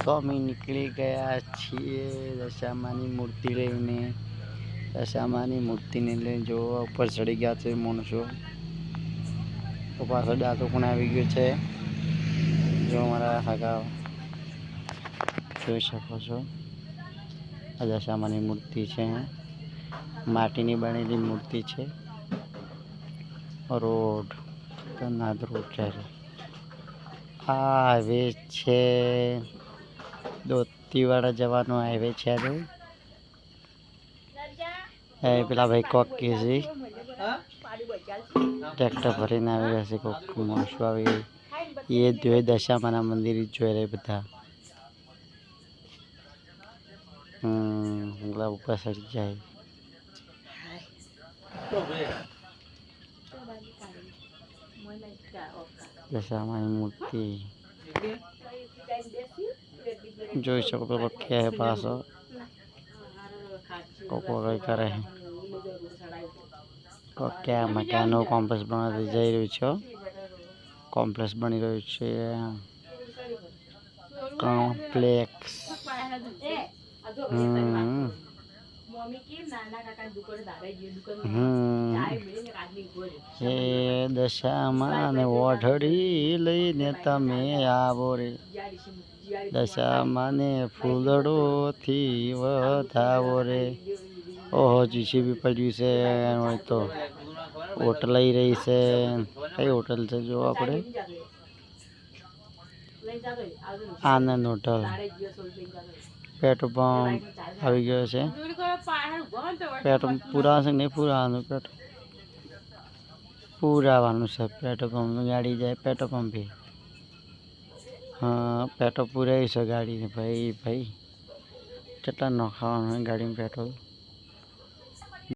તો અમે નીકળી ગયા છીએ દશામાની મૂર્તિ લઈને. દશામાની મૂર્તિને લઈને જો ઉપર ચડી ગયા છે માણસો. તો પાછળ ડાકો પણ આવી ગયો છે. જો મારા હગા જોઈ શકો છો. આ દશામાની મૂર્તિ છે. માટીની બનેલી મૂર્તિ છે. રોડ ખતરનાક રોડ છે. આ હાઈવે છે. દોતીવાડા જવાનો હાઈવે છે. પેલા ભાઈ કોક કે છે ટ્રેક્ટર ભરીને આવી રહ્યા છે. કોક માણસો આવી એ જોઈ દશામાના મંદિર જોઈ રહ્યા બધા. ઉપર ચડી જાય. દશામાની મૂર્તિ જોઈ શકો પેલો કે પાછો કોકો કઈ કરે છે. મકાનો કોમ્પ્લેક્સ બનાવવા જઈ રહ્યું છે. કોમ્પ્લેક્સ બની રહ્યું છે. કોમ્પ્લેક્સ એ દશામાં ને ઓઢળી લઈને તમે આવો રે. દશામાને ફૂલડોથી વધાવો રે. ઓહો જીસીબી પડ્યું છે. હોય તો હોટલ લઈ રહી છે. કઈ હોટલ છે જો આપણે આનંદ હોટલ. પેટ્રોલ પંપ આવી ગયો છે. પેટ્રોલ પુરાવાનું છે નહીં પુરાવાનું પેટ્રોલ પુરાવાનું છે. પેટ્રોલ પંપ ગાડી જાય પેટ્રોલ પંપે. હા પેટ્રોલ પુરાવી છે ગાડીને ભાઈ. કેટલા નખાવાનું હોય ગાડીમાં પેટ્રોલ.